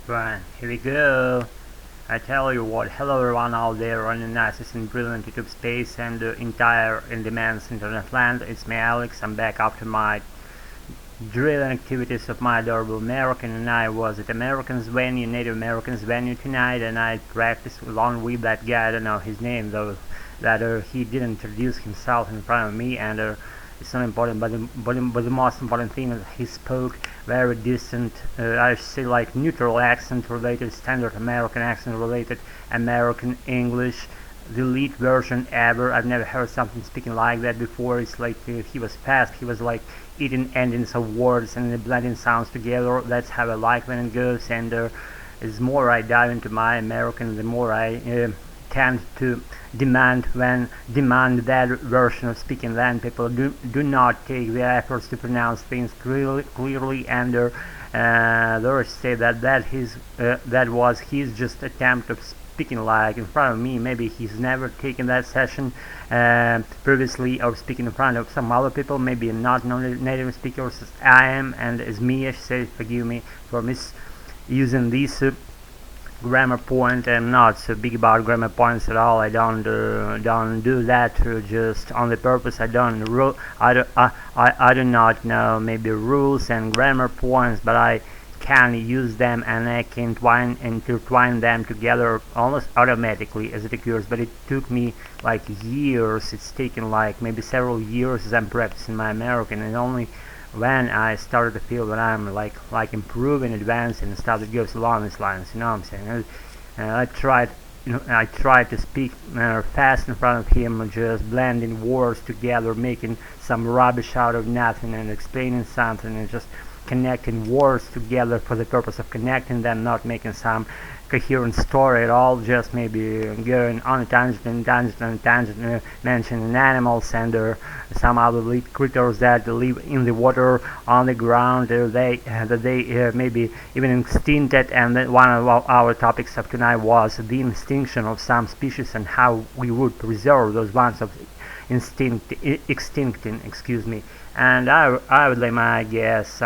Right, here we go. I tell you what, hello everyone out there running nicest and brilliant YouTube space and the entire immense internet land. It's me Alex. I'm back after my drilling activities of my adorable American, and I was at Native Americans venue tonight, and I practiced along with that guy. I don't know his name though, that he didn't introduce himself in front of me, and it's not important, but the most important thing is he spoke very distant, I say like neutral accent related, standard American accent related, American English, the lead version ever. I've never heard something speaking like that before. It's like he was fast, he was like eating endings of words and blending sounds together. That's how I like when it goes, and as more I dive into my American, the more I tend to demand that version of speaking. Then people do not take the efforts to pronounce things clearly, and they say that was his just attempt of speaking like in front of me. Maybe he's never taken that session previously, or speaking in front of some other people, maybe not native speakers as I am, and as me, I should say. Forgive me for misusing these grammar point. I'm not so big about grammar points at all. I don't do that just on the purpose. I do not know maybe rules and grammar points, but I can use them, and I can intertwine them together almost automatically as it occurs. But it took me like years. It's taken like maybe several years as I'm practicing my American, and only when I started to feel that I'm like improving, advancing and stuff that goes along these lines. You know what I'm saying? I tried to speak fast in front of him, just blending words together, making some rubbish out of nothing, and explaining something, and just connecting words together for the purpose of connecting them, not making some coherent story at all, just maybe going on a tangent, mentioning animals and some other critters that live in the water, on the ground, that they maybe even extincted. And then one of our topics of tonight was the extinction of some species and how we would preserve those ones of extincting, excuse me. And I would lay my guess,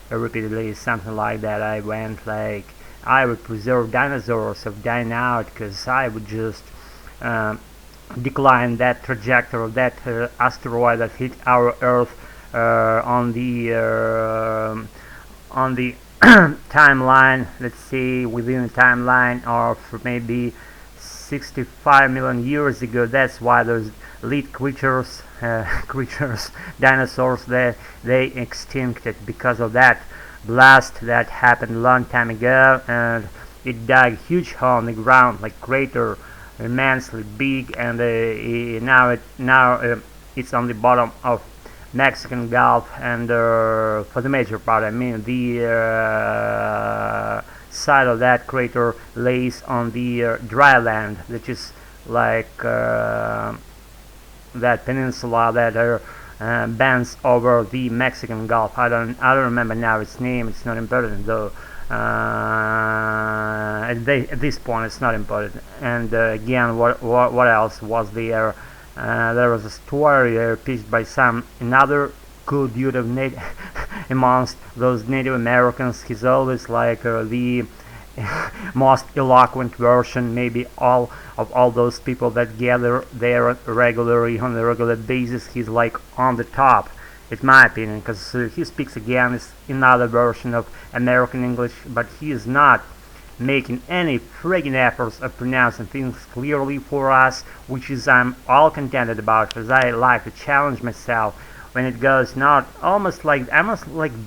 repeatedly something like that. I went like I would preserve dinosaurs of dying out, because I would just decline that trajectory of that asteroid that hit our Earth on the timeline. Let's see, within the timeline of maybe 65 million years ago. That's why those lead creatures, dinosaurs, they extincted because of that blast that happened a long time ago, and it dug a huge hole in the ground, like crater, immensely big, and now it's on the bottom of Mexican Gulf, and for the major part, I mean, the side of that crater lays on the dry land, which is like that peninsula that bends over the Mexican Gulf. I don't remember now its name. It's not important though. At this point, it's not important. And again, what else was there? There was a story pitched by another cool dude of amongst those Native Americans. He's always like the most eloquent version, maybe all those people that gather there regularly on a regular basis. He's like on the top, in my opinion, because he speaks again is another version of American English, but he is not making any friggin' efforts of pronouncing things clearly for us, which is I'm all contented about, because I like to challenge myself when it goes not almost like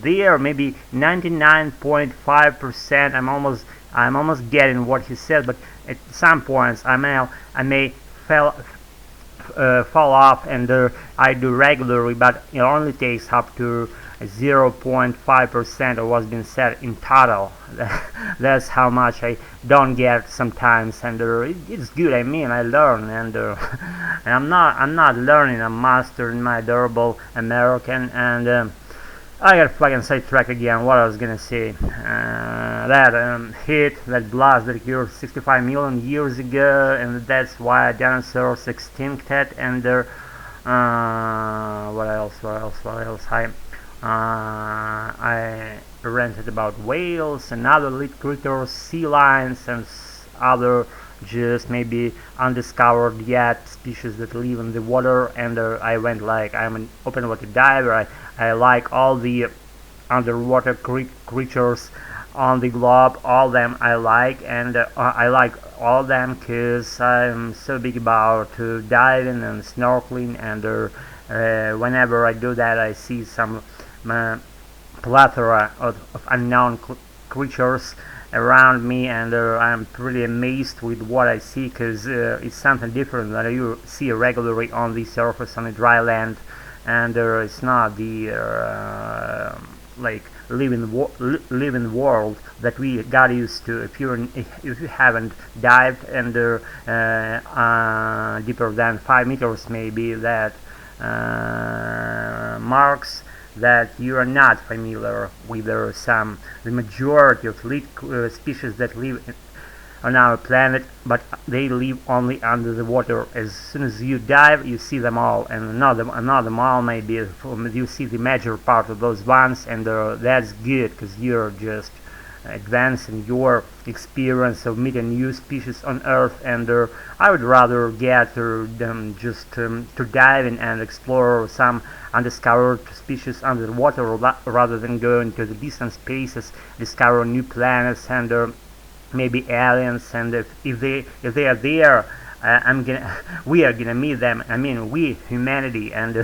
there, maybe 99.5%. I'm almost getting what he said, but at some points I may fall off, and I do regularly, but it only takes up to 0.5% of what's been said in total. That's how much I don't get sometimes, and it's good. I mean, I learn, and I'm not learning. I'm mastering my adorable American, and I got fucking sidetracked again. What I was gonna say, that that blast that occurred 65 million years ago, and that's why dinosaurs extincted, and what else? I ranted about whales and other little critters, sea lions and other just maybe undiscovered yet species that live in the water. And I went like I'm an open water diver. I like all the underwater creatures on the globe, all them I like, and I like all them because I'm so big about diving and snorkeling, and whenever I do that I see some plethora of unknown creatures around me, and I'm pretty amazed with what I see because it's something different that you see regularly on the surface on the dry land, and it's not the like living world that we got used to. If you haven't dived and deeper than 5 meters, maybe that marks that you are not familiar with the majority of species that live on our planet, but they live only under the water. As soon as you dive, you see them all, and not them all, maybe you see the major part of those ones, and that's good because you're just advancing your experience of meeting new species on Earth. And I would rather get them just to dive in and explore some undiscovered species under the water rather than go into the distant spaces, discover new planets and maybe aliens. And if they are there, we are gonna meet them. I mean, we humanity, and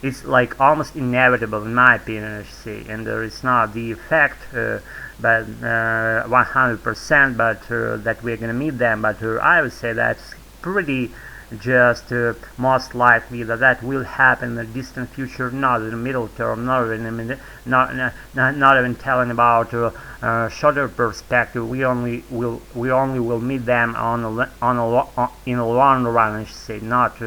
it's like almost inevitable in my opinion, I should say. And it's not the fact, but 100%, but that we're gonna meet them. But I would say that's pretty just most likely that will happen in the distant future, not in the middle term, not even telling about shorter perspective. We only will meet them in a long run, I should say, not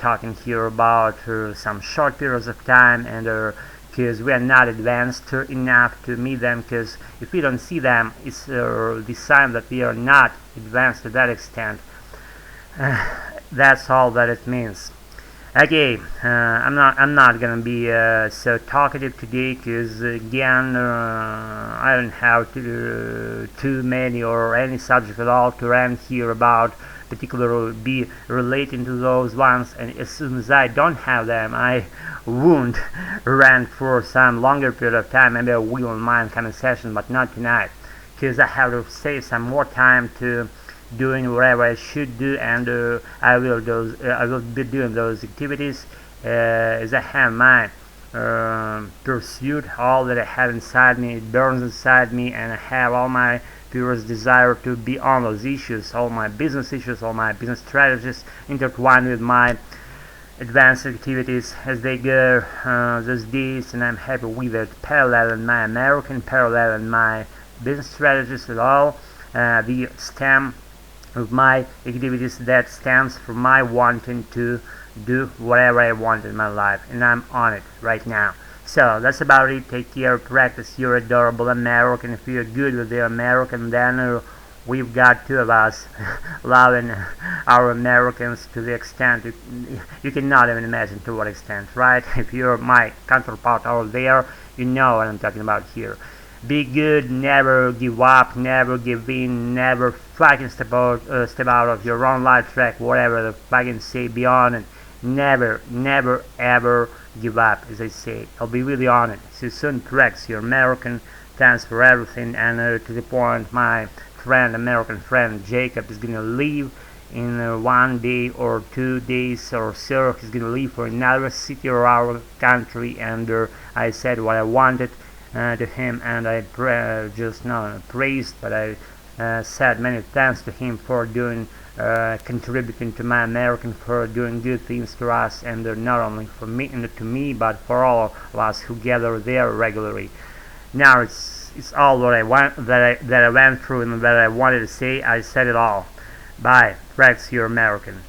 talking here about some short periods of time, and because we are not advanced enough to meet them. Because if we don't see them, it's the sign that we are not advanced to that extent. That's all that it means. Okay, I'm not gonna be so talkative today, because again I don't have too many or any subject at all to rant here about, particularly be relating to those ones. And as soon as I don't have them, I won't rant for some longer period of time. Maybe I will in my coming session, but not tonight, because I have to save some more time to doing whatever I should do, and I will be doing those activities as I have my pursuit, all that I have inside me. It burns inside me, and I have all my purest desire to be on those issues, all my business issues, all my business strategies intertwined with my advanced activities as they go those days. And I'm happy with it, paralleling my American, paralleling my business strategies at all. The stem of my activities that stands for my wanting to do whatever I want in my life, and I'm on it right now. So that's about it. Take care, practice your adorable American. If you're good with the American, then we've got two of us loving our Americans to the extent you cannot even imagine to what extent, right? If you're my counterpart out there, you know what I'm talking about here. Be good, never give up, never give in, never fucking step out of your own life track, whatever the fucking say beyond it. Never ever give up, as I say. I'll be really on it. See you soon, Rex, your American. Thanks for everything. And to the point, my friend, American friend Jacob, is gonna leave in 1 day or 2 days or so. He's gonna leave for another city or our country, and I said what I wanted to him, and I just not praised, but I said many thanks to him for doing contributing to my American, for doing good things to us, and not only for me and to me, but for all of us who gather there regularly. Now it's all what I want, that I went through, and that I wanted to say. I said it all. Bye, Rex, you're American.